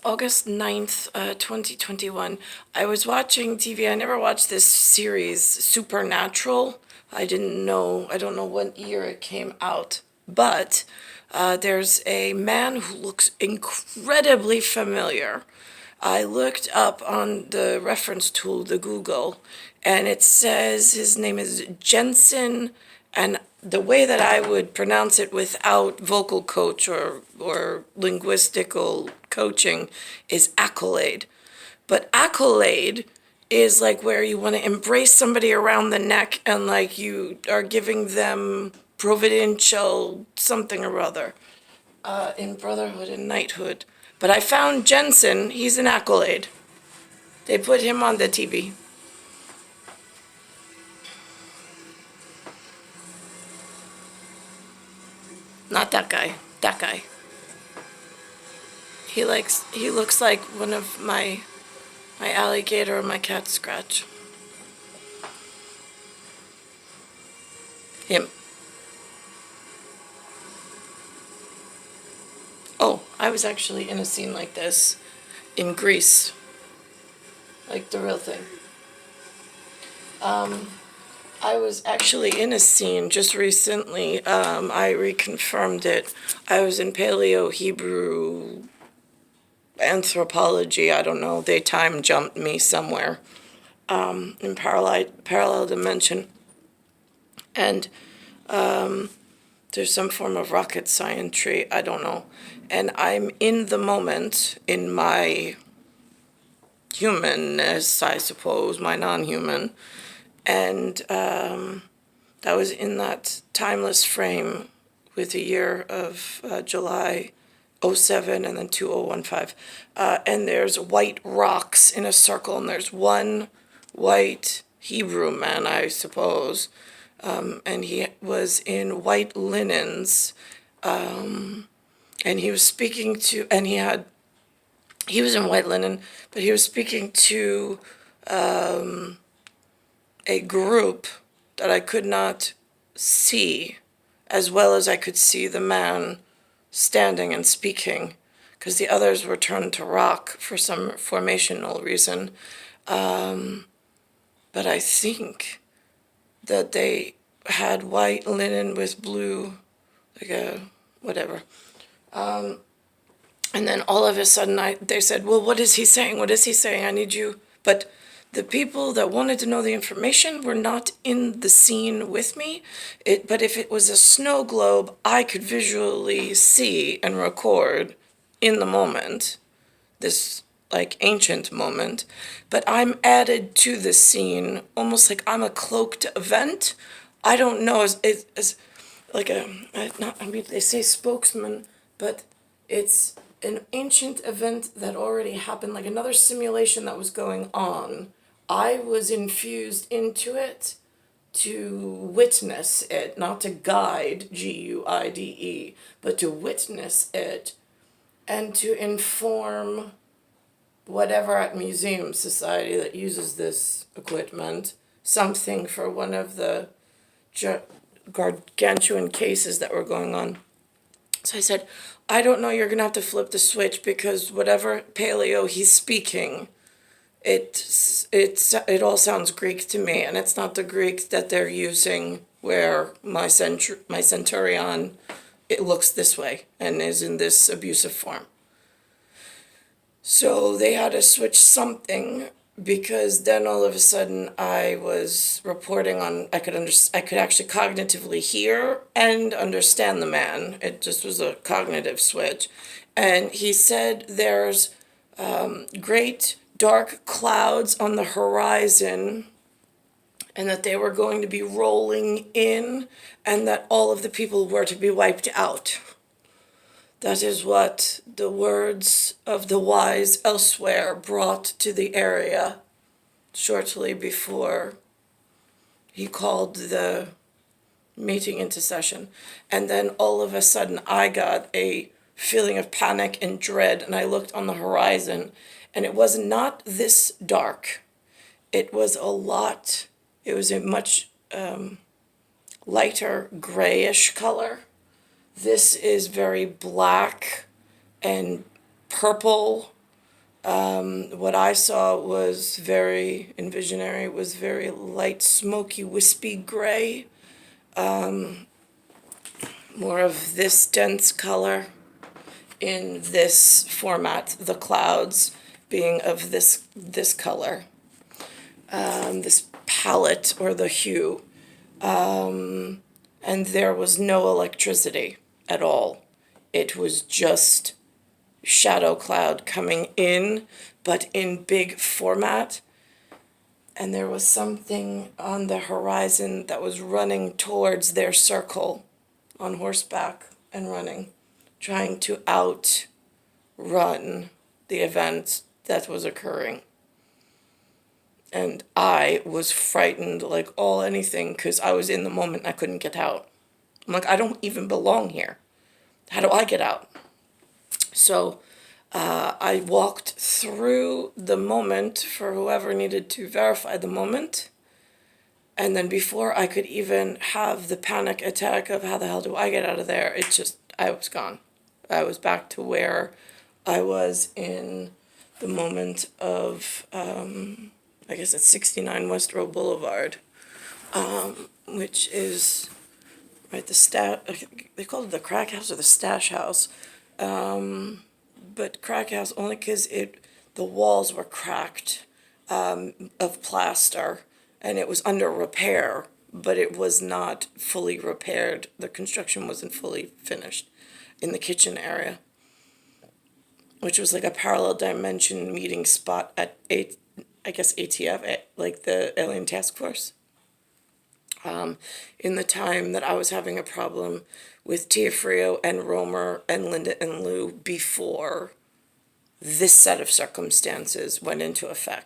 August 9th, 2021. I was watching TV. I never watched this series, Supernatural. I don't know what year it came out. But there's a man who looks incredibly familiar. I looked up on the reference tool, the Google, and it says his name is Jensen, and the way that I would pronounce it without vocal coach or linguistical coaching is accolade. But accolade is like where you want to embrace somebody around the neck and like you are giving them providential something or other in brotherhood and knighthood. But I found Jensen, he's an accolade. They put him on the TV. Not that guy, that guy. He looks like one of my alligator or my cat scratch. Him. Oh, I was actually in a scene like this in Greece, like the real thing. I was actually in a scene just recently. I reconfirmed it. I was in Paleo Hebrew anthropology. I don't know. They time jumped me somewhere in parallel dimension, and there's some form of rocket science tree. I don't know, and I'm in the moment in my humanness, I suppose, my non-human. And that was in that timeless frame with the year of July '07 and then 2015. And there's white rocks in a circle, and there's one white Hebrew man, I suppose. And he was in white linens. And he was speaking to, and he was in white linen, but he was speaking to a group that I could not see as well as I could see the man standing and speaking, because the others were turned to rock for some formational reason. But I think that they had white linen with blue, like a whatever. And then all of a sudden they said, well, what is he saying? What is he saying? I need you. But the people that wanted to know the information were not in the scene with me. But if it was a snow globe, I could visually see and record in the moment, this like ancient moment. But I'm added to the scene almost like I'm a cloaked event. I don't know, as like not, I mean, they say spokesman, but it's an ancient event that already happened, like another simulation that was going on. I was infused into it to witness it, not to guide, Guide, but to witness it and to inform whatever at Museum Society that uses this equipment something for one of the gargantuan cases that were going on. So I said, I don't know, you're going to have to flip the switch because whatever paleo he's speaking, it all sounds Greek to me, and it's not the Greek that they're using where my Centurion, it looks this way and is in this abusive form. So they had to switch something because then all of a sudden I was reporting on, I could actually cognitively hear and understand the man. It just was a cognitive switch. And he said there's great dark clouds on the horizon and that they were going to be rolling in and that all of the people were to be wiped out. That is what the words of the wise elsewhere brought to the area shortly before he called the meeting into session. And then all of a sudden I got a feeling of panic and dread, and I looked on the horizon, and it was not this dark. It was a much lighter grayish color. This is very black and purple What I saw was very, in visionary, was very light, smoky, wispy gray, more of this dense color in this format, the clouds being of this color, this palette or the hue. And there was no electricity at all. It was just shadow cloud coming in, but in big format. And there was something on the horizon that was running towards their circle on horseback and running, trying to outrun the event that was occurring. And I was frightened like all anything because I was in the moment and I couldn't get out. I'm like, I don't even belong here. How do I get out? So I walked through the moment for whoever needed to verify the moment. And then before I could even have the panic attack of how the hell do I get out of there, it just, I was gone. I was back to where I was in the moment of, I guess it's 69 West Road Boulevard, which is, right, they called it the crack house or the stash house. But crack house only because the walls were cracked, of plaster, and it was under repair, but it was not fully repaired. The construction wasn't fully finished in the kitchen area, which was like a parallel dimension meeting spot at I guess ATF, like the Alien Task Force. In the time that I was having a problem with Tia Frio and Romer and Linda and Lou before this set of circumstances went into effect.